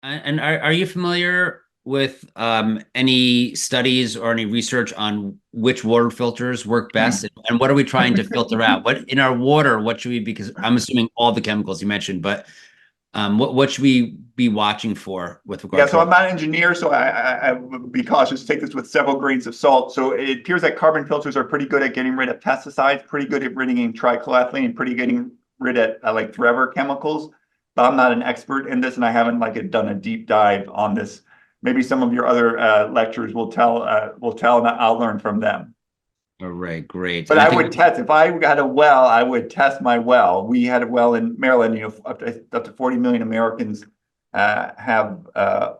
And are you familiar with any studies or any research on which water filters work best? And what are we trying to filter out? What in our water, what should we, because I'm assuming all the chemicals you mentioned, but what should we be watching for with Yeah, regard to so our I'm not an engineer, so I would be cautious. Take this with several grains of salt. So it appears that carbon filters are pretty good at getting rid of pesticides, pretty good at ridding trichloroethylene, and pretty getting rid of like forever chemicals. But I'm not an expert in this, and I haven't done a deep dive on this. Maybe some of your other lectures will tell, and I'll learn from them. all right, great. But And I I think would test if I got a well. I would test my well. We had a well in Maryland. Up to 40 million Americans have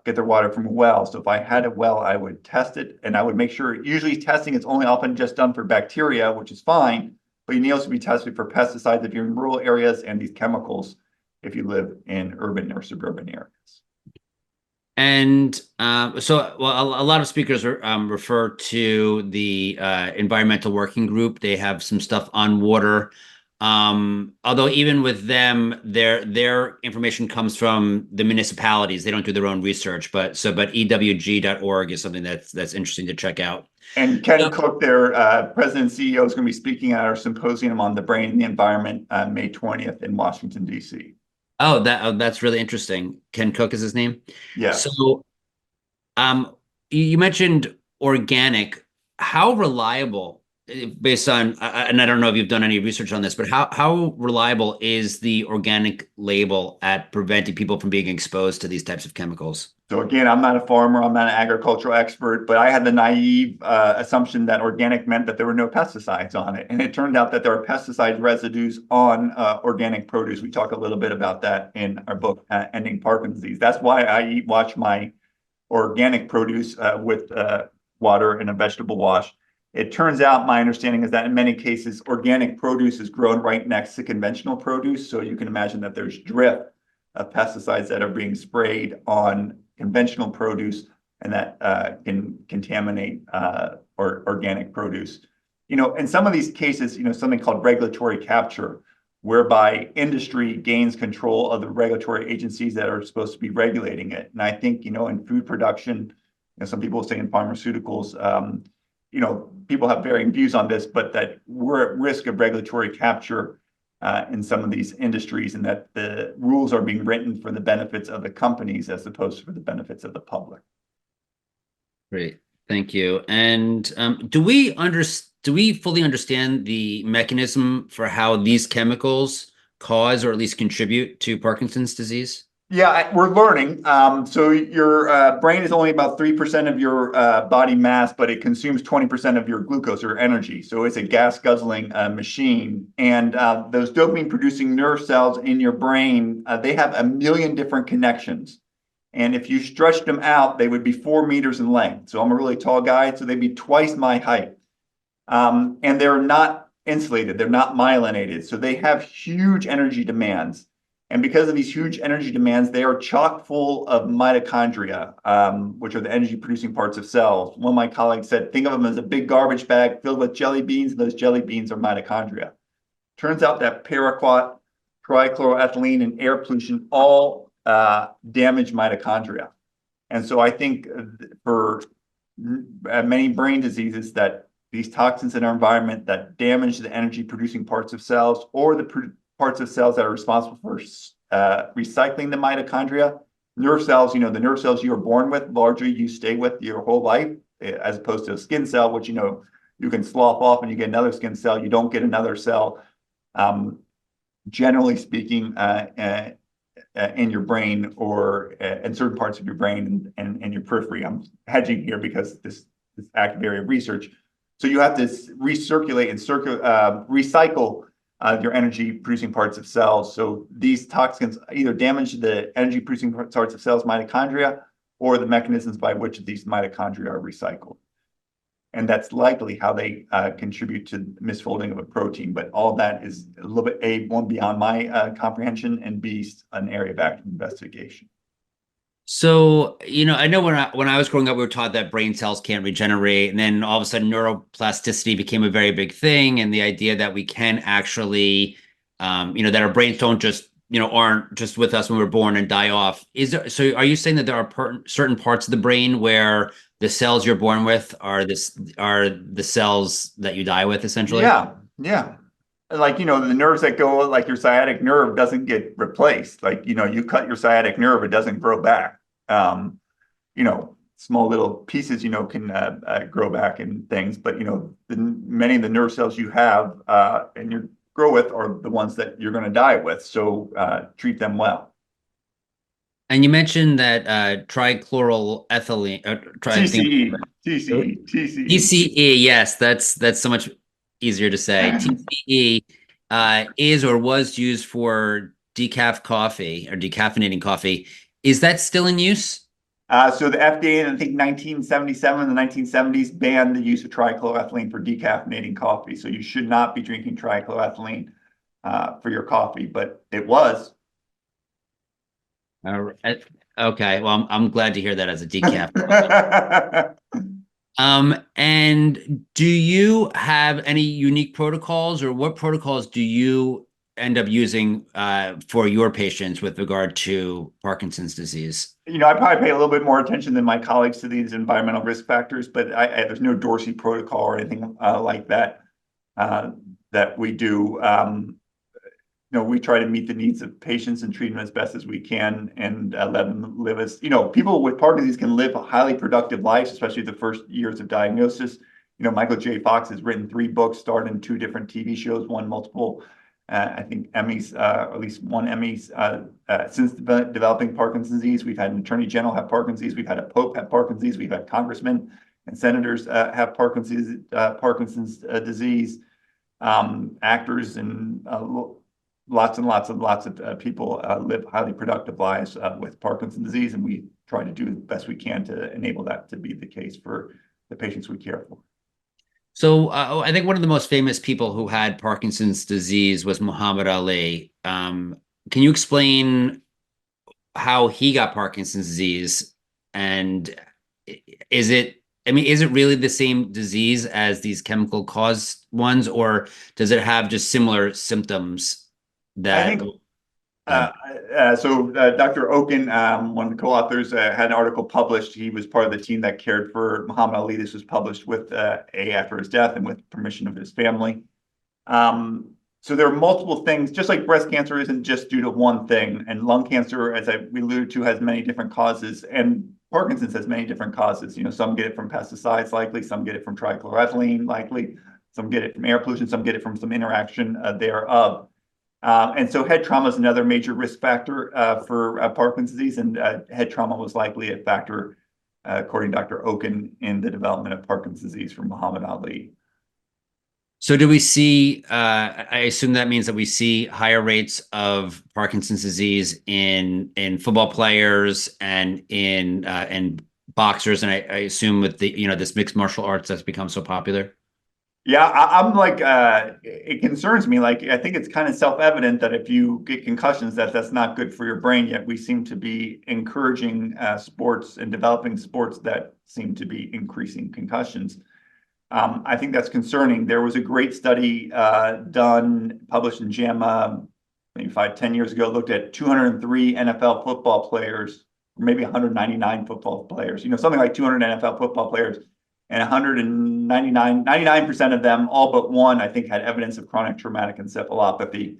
get their water from a well. So if I had a well, I would test it, and I would make sure. Usually, testing is only often just done for bacteria, which is fine. But you need also be tested for pesticides if you're in rural areas and these chemicals if you live in urban or suburban areas. well, a lot of speakers refer to the environmental working group. They have some stuff on water. Although even with them, their information comes from the municipalities. They don't do their own research, but ewg.org is something that's interesting to check out. And Ken Cook, their president and CEO, is going to be speaking at our symposium on the brain and the environment May 20th in Washington, D.C. That's really interesting. Ken Cook is his name. Yes. So, you mentioned organic. How reliable, based on, and I don't know if you've done any research on this, but how reliable is the organic label at preventing people from being exposed to these types of chemicals? So again, I'm not a farmer, I'm not an agricultural expert, but I had the naive assumption that organic meant that there were no pesticides on it. And it turned out that there are pesticide residues on organic produce. We talk a little bit about that in our book, Ending Parkinson's Disease. That's why I watch my organic produce with water and a vegetable wash. It turns out my understanding is that in many cases, organic produce is grown right next to conventional produce. So you can imagine that there's drift of pesticides that are being sprayed on conventional produce and that can contaminate or organic produce. In some of these cases, something called regulatory capture, whereby industry gains control of the regulatory agencies that are supposed to be regulating it. And I think, in food production, some people say in pharmaceuticals, people have varying views on this, but that we're at risk of regulatory capture in some of these industries, and that the rules are being written for the benefits of the companies as opposed to for the benefits of the public. Great. Thank you. And do we fully understand the mechanism for how these chemicals cause or at least contribute to Parkinson's disease? Yeah, we're learning. So your brain is only about 3% of your body mass, but it consumes 20% of your glucose or energy. So it's a gas guzzling machine. And those dopamine producing nerve cells in your brain, they have a million different connections. And if you stretched them out, they would be 4 meters in length. So I'm a really tall guy, so they'd be twice my height. And they're not insulated, they're not myelinated. So they have huge energy demands. And because of these huge energy demands, they are chock full of mitochondria, which are the energy producing parts of cells. One of my colleagues said, think of them as a big garbage bag filled with jelly beans, and those jelly beans are mitochondria. Turns out that paraquat, trichloroethylene, and air pollution all damage mitochondria. And so I think for many brain diseases that these toxins in our environment that damage the energy producing parts of cells or the parts of cells that are responsible for recycling the mitochondria. Nerve cells, the nerve cells you were born with, largely you stay with your whole life, as opposed to a skin cell, which, you can slough off and you get another skin cell. You don't get another cell, generally speaking, in your brain or in certain parts of your brain and your periphery. I'm hedging here because this active area of research. So you have to recirculate and recycle your energy producing parts of cells. So these toxins either damage the energy producing parts of cells, mitochondria, or the mechanisms by which these mitochondria are recycled. And that's likely how they contribute to misfolding of a protein. But all of that is a little bit, A, one beyond my comprehension, and B, an area of active investigation. So, I know when I was growing up, we were taught that brain cells can't regenerate, and then all of a sudden neuroplasticity became a very big thing, and the idea that we can actually, that our brains don't just aren't just with us when we were born and die off. So are you saying that there are certain parts of the brain where the cells you're born with are the cells that you die with, essentially? Yeah, yeah. Like, the nerves that go, like your sciatic nerve doesn't get replaced. Like, you cut your sciatic nerve, it doesn't grow back. Small little pieces, can grow back and things, but, many of the nerve cells you have and you grow with are the ones that you're going to die with. So treat them well. And you mentioned that trichloroethylene, I think TCE, TCE, TCE. TCE, yes, that's so much easier to say. TCE is or was used for decaf coffee or decaffeinating coffee. Is that still in use? So the FDA in I think 1977, the 1970s banned the use of trichloroethylene for decaffeinating coffee. So you should not be drinking trichloroethylene for your coffee, but it was. Okay, well, I'm glad to hear that as a decaf. And do you have any unique protocols, or what protocols do you end up using for your patients with regard to Parkinson's disease? I probably pay a little bit more attention than my colleagues to these environmental risk factors, but there's no Dorsey protocol or anything like that that we do. We try to meet the needs of patients and treat them as best as we can and let them live as, people with Parkinson's can live highly productive lives, especially the first years of diagnosis. Michael J. Fox has written 3 books, starred in 2 different TV shows, won multiple, I think, Emmys, at least 1 Emmys since developing Parkinson's disease. We've had an attorney general have Parkinson's disease. We've had a pope have Parkinson's disease. We've had congressmen and senators have Parkinson's disease. Actors and lots and lots of people live highly productive lives with Parkinson's disease, and we try to do the best we can to enable that to be the case for the patients we care for. So I think one of the most famous people who had Parkinson's disease was Muhammad Ali. Can you explain how he got Parkinson's disease? And is it really the same disease as these chemical caused ones, or does it have just similar symptoms I that? think Dr. Oken, one of the co-authors, had an article published. He was part of the team that cared for Muhammad Ali. This was published with after his death and with permission of his family. So there are multiple things, just like breast cancer isn't just due to one thing, and lung cancer, as we alluded to, has many different causes, and Parkinson's has many different causes. Some get it from pesticides, likely, some get it from trichloroethylene, likely, some get it from air pollution, some get it from some interaction thereof. And so head trauma is another major risk factor for Parkinson's disease, and head trauma was likely a factor, according to Dr. Oken, in the development of Parkinson's disease for Muhammad Ali. So do we see, I assume that means that we see higher rates of Parkinson's disease in football players and in boxers, and I assume with the this mixed martial arts that's become so popular. Yeah, I'm like, it concerns me. Like, I think it's kind of self-evident that if you get concussions, that's not good for your brain. Yet we seem to be encouraging sports and developing sports that seem to be increasing concussions. I think that's concerning. There was a great study published in JAMA maybe 5, 10 years ago, looked at 203 NFL football players, or maybe 199 football players, something like 200 NFL football players, and 99% of them, all but one, I think, had evidence of chronic traumatic encephalopathy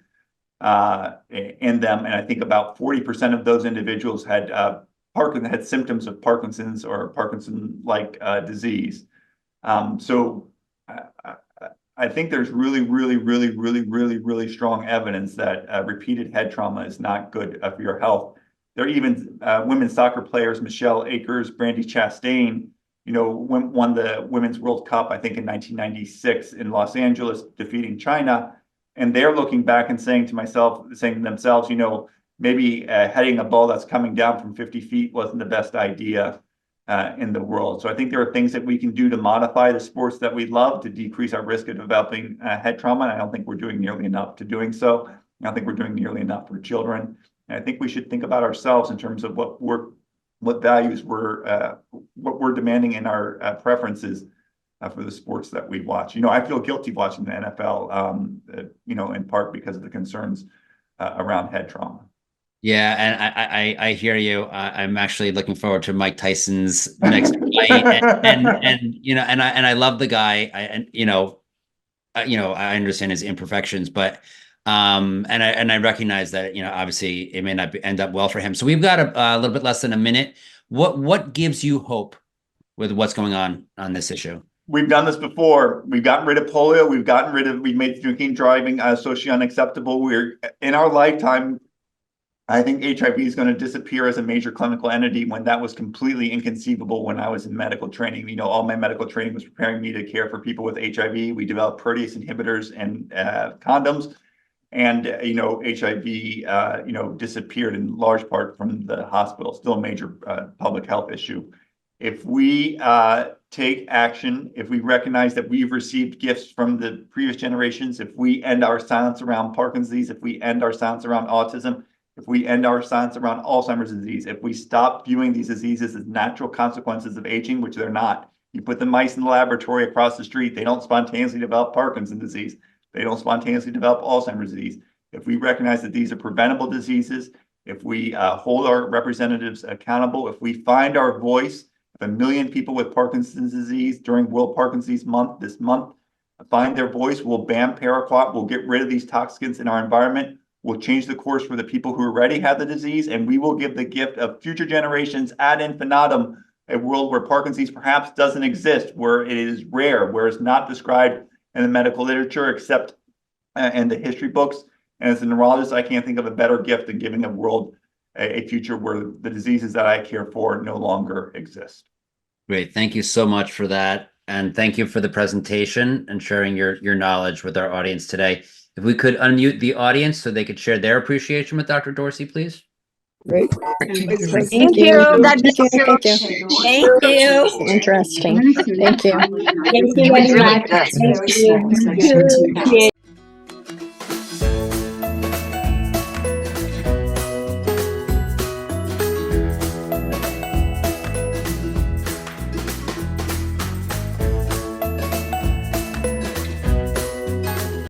in them. And I think about 40% of those individuals had symptoms of Parkinson's or Parkinson-like disease. So I think there's really, really, really, really, really, really strong evidence that repeated head trauma is not good for your health. There are even women's soccer players, Michelle Akers, Brandy Chastain, won the Women's World Cup, I think in 1996 in Los Angeles, defeating China. And they're looking back and saying to themselves, maybe heading a ball that's coming down from 50 feet wasn't the best idea in the world. So I think there are things that we can do to modify the sports that we love to decrease our risk of developing head trauma. And I don't think we're doing nearly enough to doing so. I don't think we're doing nearly enough for children. And I think we should think about ourselves in terms of what values what we're demanding in our preferences for the sports that we watch. I feel guilty watching the NFL, in part because of the concerns around head trauma. Yeah, and I hear you. I'm actually looking forward to Mike Tyson's next fight, and you know, and I love the guy. And I understand his imperfections, but and I recognize that obviously it may not end up well for him. So we've got a little bit less than a minute. What gives you hope with what's going on this issue? We've done this before. We've gotten rid of polio. We've made drinking, driving socially unacceptable. We're in our lifetime. I think HIV is going to disappear as a major clinical entity when that was completely inconceivable when I was in medical training. All my medical training was preparing me to care for people with HIV. We developed protease inhibitors and condoms. And, HIV, disappeared in large part from the hospital, still a major public health issue. If we take action, if we recognize that we've received gifts from the previous generations, if we end our silence around Parkinson's disease, if we end our silence around autism, if we end our silence around Alzheimer's disease, if we stop viewing these diseases as natural consequences of aging, which they're not. You put the mice in the laboratory across the street, they don't spontaneously develop Parkinson's disease. They don't spontaneously develop Alzheimer's disease. If we recognize that these are preventable diseases, if we hold our representatives accountable, if we find our voice, if 1 million people with Parkinson's disease during World Parkinson's Disease Month this month find their voice, we'll ban paraquat, we'll get rid of these toxins in our environment, we'll change the course for the people who already have the disease, and we will give the gift of future generations ad infinitum, a world where Parkinson's disease perhaps doesn't exist, where it is rare, where it's not described in the medical literature except in the history books. And as a neurologist, I can't think of a better gift than giving a world a future where the diseases that I care for no longer exist. Great. Thank you so much for that. And thank you for the presentation and sharing your knowledge with our audience today. If we could unmute the audience so they could share their appreciation with Dr. Dorsey, please. Great. Thank you. God bless you. Thank you. Interesting. Thank you. Thank you very much. Thank you.